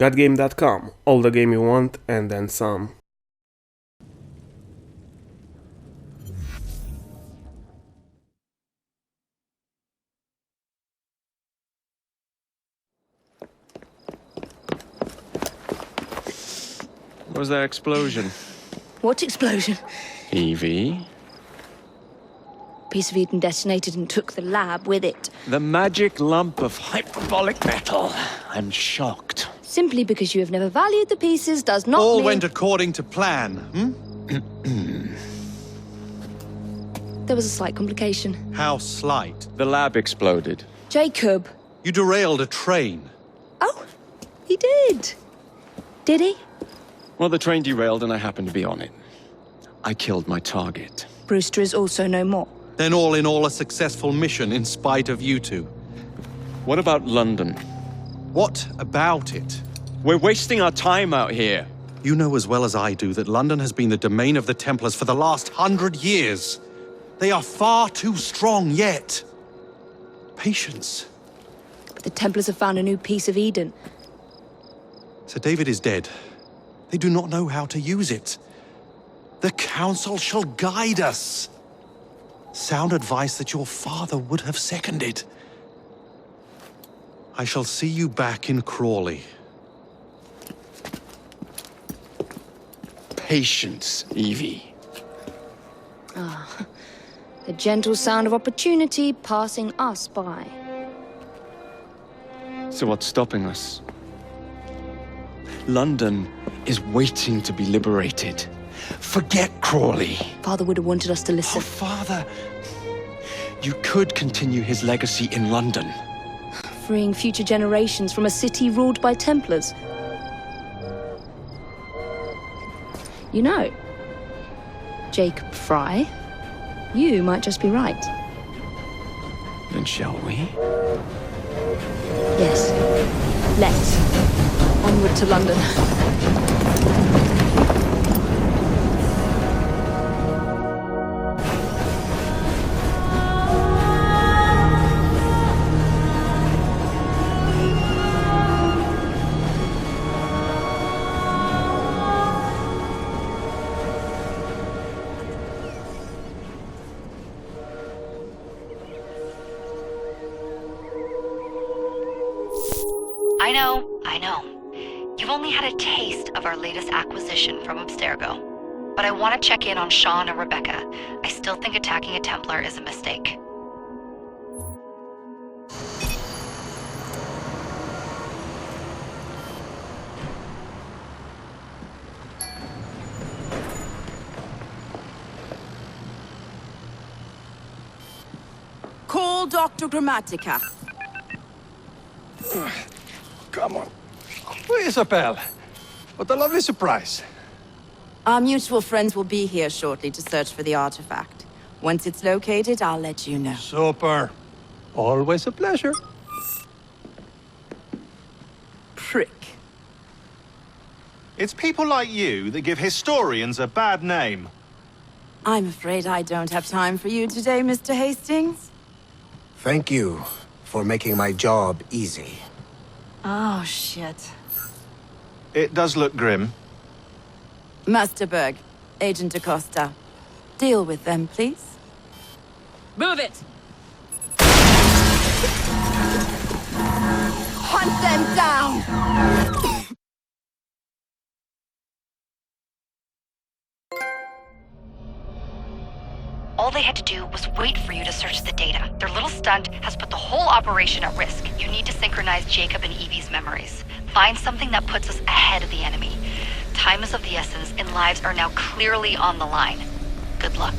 Gotgame.com. All the game you want and then some. What was that explosion? What explosion? Evie? Piece of Eden detonated and took the lab with it. The magic lump of hyperbolic metal. I'm shocked. Simply because you have never valued the pieces does not All mean... went according to plan, There was a slight complication. How slight. The lab exploded. Jacob. You derailed a train. Oh, he did. Did he? Well, the train derailed and I happened to be on it. I killed my target. Brewster is also no more. Then all in all a successful mission in spite of you two. What about London? What about it? We're wasting our time out here. You know as well as I do that London has been the domain of the Templars for the last 100 years. They are far too strong yet. Patience. But the Templars have found a new piece of Eden. Sir David is dead. They do not know how to use it. The Council shall guide us. Sound advice that your father would have seconded. I shall see you back in Crawley. Patience, Evie. The gentle sound of opportunity passing us by. So what's stopping us? London is waiting to be liberated. Forget Crawley. Father would have wanted us to Oh, listen. Father. You could continue his legacy in London. Freeing future generations from a city ruled by Templars. You know, Jacob Fry, you might just be right. Then shall we? Yes. Let's. Onward to London. I know. You've only had a taste of our latest acquisition from Abstergo. But I want to check in on Sean and Rebecca. I still think attacking a Templar is a mistake. Call Dr. Grammatica. Come on. Isabel. What a lovely surprise. Our mutual friends will be here shortly to search for the artifact. Once it's located, I'll let you know. Super. Always a pleasure. Prick. It's people like you that give historians a bad name. I'm afraid I don't have time for you today, Mr. Hastings. Thank you for making my job easy. Oh, shit. It does look grim. Master Berg, Agent Acosta. Deal with them, please. Move it! Hunt them down! All they had to do was wait for you to search the data. Their little stunt has put the whole operation at risk. You need to synchronize Jacob and Evie's memories. Find something that puts us ahead of the enemy. Time is of the essence, and lives are now clearly on the line. Good luck.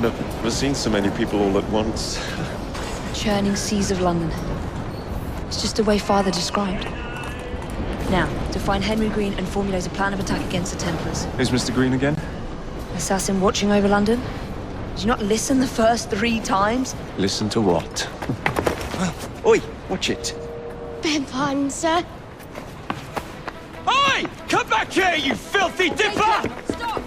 never seen so many people all at once. Churning seas of London. It's just the way Father described. Now, to find Henry Green and formulate a plan of attack against the Templars. Who's Mr. Green again? Assassin watching over London? Did you not listen the first 3 times? Listen to what? Oi, watch it. Beg pardon, sir. Oi! Come back here, you filthy dipper! Stop!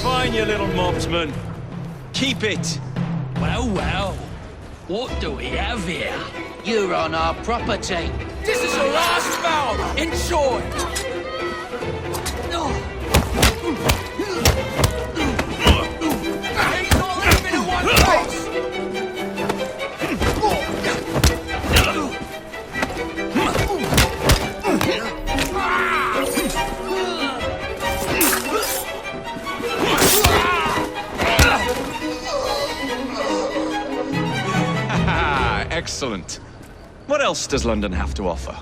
Fine, you little mobsman. Keep it. Well, well. What do we have here? You're on our property. This is your last bout. Enjoy. He's not living in one place. Excellent. What else does London have to offer?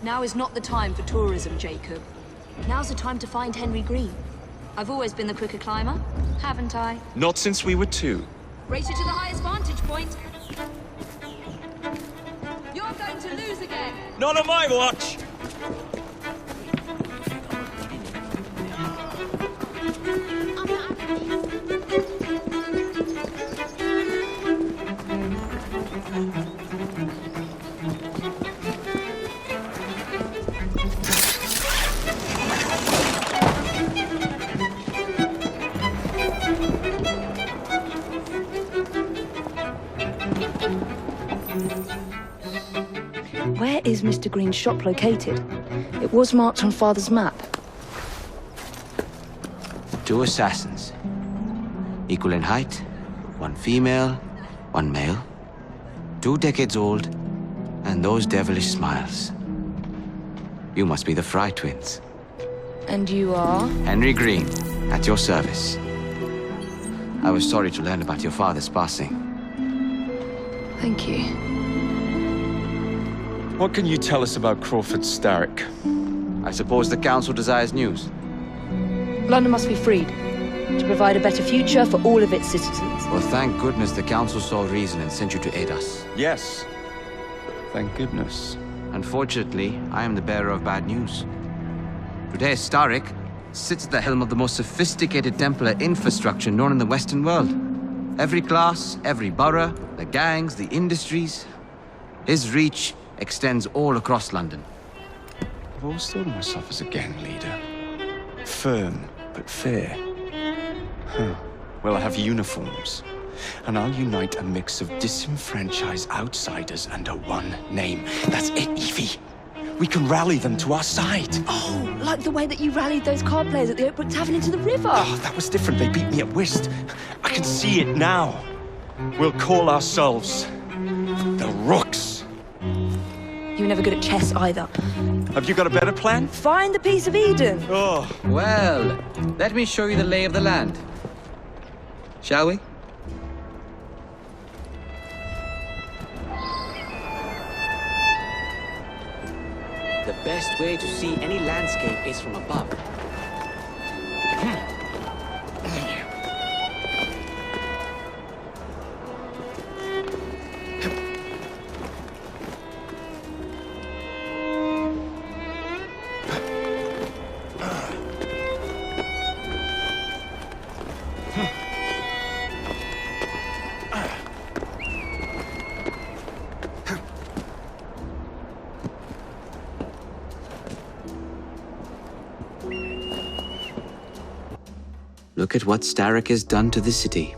Now is not the time for tourism, Jacob. Now's the time to find Henry Green. I've always been the quicker climber, haven't I? Not since we were 2. Race you to the highest vantage point. You're going to lose again. Not on my watch! Where is Mr. Green's shop located? It was marked on Father's map. 2 assassins. Equal in height. 1 female, 1 male. 2 decades old. And those devilish smiles. You must be the Fry twins. And you are? Henry Green, at your service. I was sorry to learn about your father's passing. Thank you. What can you tell us about Crawford Starrick? I suppose the Council desires news. London must be freed, to provide a better future for all of its citizens. Well, thank goodness the Council saw reason and sent you to aid us. Yes. Thank goodness. Unfortunately, I am the bearer of bad news. Today, Starrick sits at the helm of the most sophisticated Templar infrastructure known in the Western world. Every class, every borough, the gangs, the industries. His reach extends all across London. I've always thought of myself as a gang leader. Firm, but fair. Huh. Well, I have uniforms. And I'll unite a mix of disenfranchised outsiders under one name. That's it, Evie. We can rally them to our side. Oh, like the way that you rallied those card players at the Oakbrook Tavern into the river. Oh, that was different. They beat me at whist. I can see it now. We'll call ourselves the Rooks. You were never good at chess either. Have you got a better plan? Find the piece of Eden. Oh. Well, let me show you the lay of the land. Shall we? The best way to see any landscape is from above. Look at what Starrick has done to the city.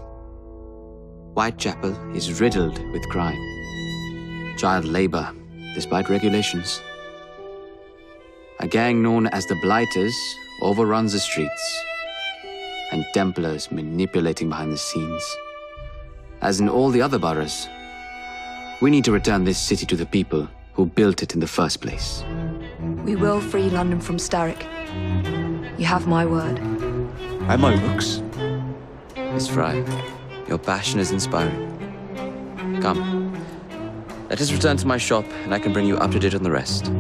Whitechapel is riddled with crime. Child labor, despite regulations. A gang known as the Blighters, overruns the streets, and Templars manipulating behind the scenes. As in all the other boroughs, we need to return this city to the people who built it in the first place. We will free London from Starrick. You have my word. And my looks. Miss Fry, your passion is inspiring. Come, let us return to my shop, and I can bring you up to date on the rest.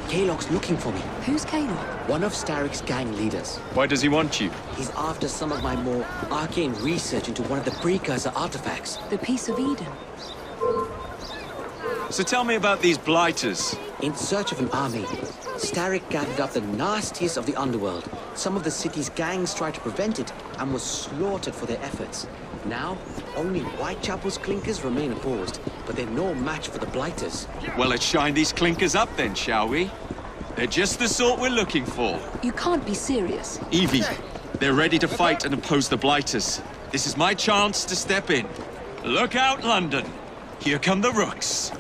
Kalog's looking for me. Who's Kalog? One of Starrick's gang leaders. Why does he want you? He's after some of my more arcane research into one of the precursor artifacts. The Piece of Eden. So tell me about these blighters. In search of an army, Starrick gathered up the nastiest of the underworld. Some of the city's gangs tried to prevent it and were slaughtered for their efforts. Now, only Whitechapel's clinkers remain opposed, but they're no match for the blighters. Well, let's shine these clinkers up then, shall we? They're just the sort we're looking for. You can't be serious. Evie, they're ready to fight and oppose the blighters. This is my chance to step in. Look out, London. Here come the rooks.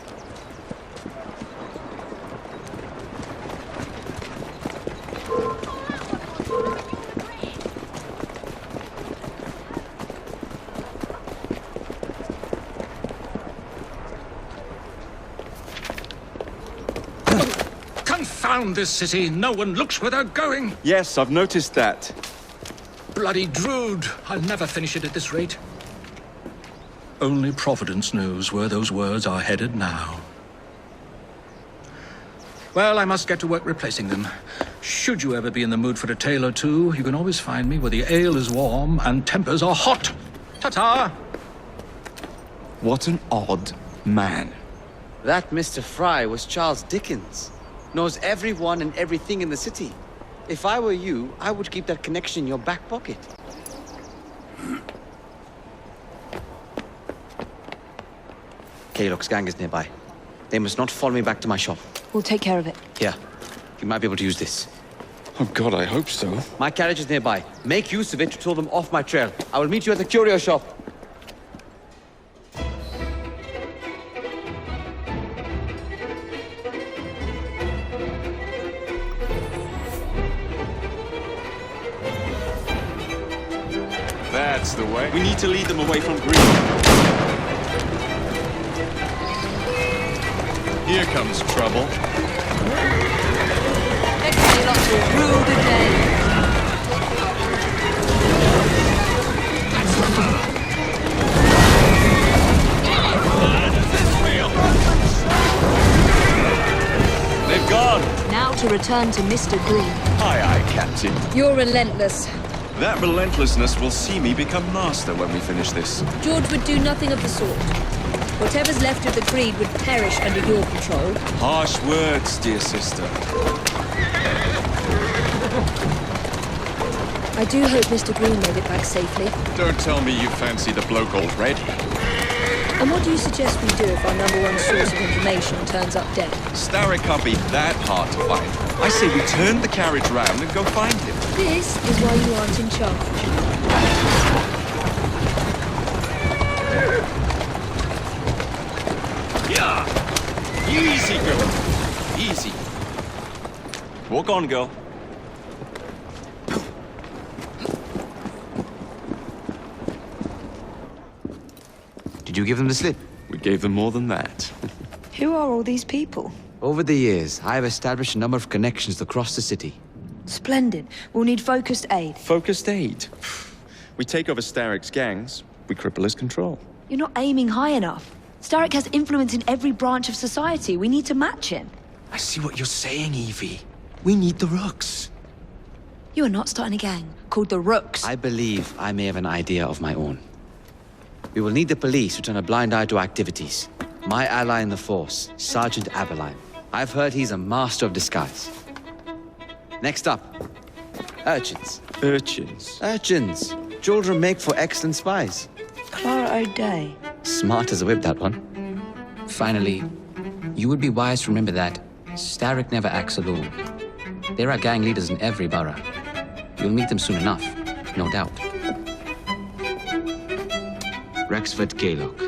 Confound this city! No one looks where they're going! Yes, I've noticed that. Bloody Drood! I'll never finish it at this rate. Only Providence knows where those words are headed now. Well, I must get to work replacing them. Should you ever be in the mood for a tale or two, you can always find me where the ale is warm and tempers are hot. Ta-ta! What an odd man. That Mr. Fry was Charles Dickens. Knows everyone and everything in the city. If I were you, I would keep that connection in your back pocket. Kalog's gang is nearby. They must not follow me back to my shop. We'll take care of it. Here, you might be able to use this. Oh God, I hope so. My carriage is nearby. Make use of it to throw them off my trail. I will meet you at the curio shop. That's the way. We need to lead them away from Green. Here comes trouble. Kalog will rule the day. They've gone. Now to return to Mr. Green. Aye, Captain. You're relentless. That relentlessness will see me become master when we finish this. George would do nothing of the sort. Whatever's left of the Creed would perish under your control. Harsh words, dear sister. I do hope Mr. Green made it back safely. Don't tell me you fancy the bloke already. And what do you suggest we do if our #1 source of information turns up dead? Starrick can't be that hard to find. I say we turn the carriage round and go find him. This is why you aren't in charge. Yeah! Easy, girl. Easy. Walk on, girl. Did you give them the slip? We gave them more than that. Who are all these people? Over the years, I have established a number of connections across the city. Splendid. We'll need focused aid. Focused aid. We take over Starrick's gangs, we cripple his control. You're not aiming high enough. Starrick has influence in every branch of society. We need to match him. I see what you're saying, Evie. We need the rooks. You are not starting a gang. called the Rooks. I believe I may have an idea of my own. We will need the police to turn a blind eye to activities. My ally in the force, Sergeant Aberline. I've heard he's a master of disguise. Next up, urchins. Urchins? Urchins. Children make for excellent spies. Clara O'Day. Smart as a whip, that one. Finally, you would be wise to remember that Starrick never acts alone. There are gang leaders in every borough. You'll meet them soon enough, no doubt. Rexford Gaylock,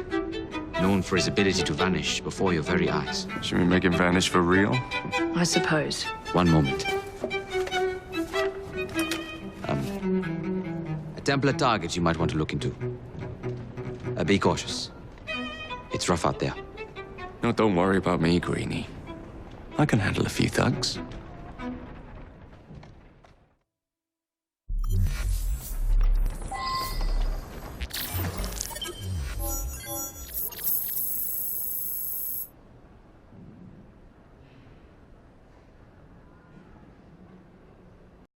known for his ability to vanish before your very eyes. Should we make him vanish for real? I suppose. One moment. A Templar target you might want to look into. Be cautious. It's rough out there. No, don't worry about me, Greenie. I can handle a few thugs.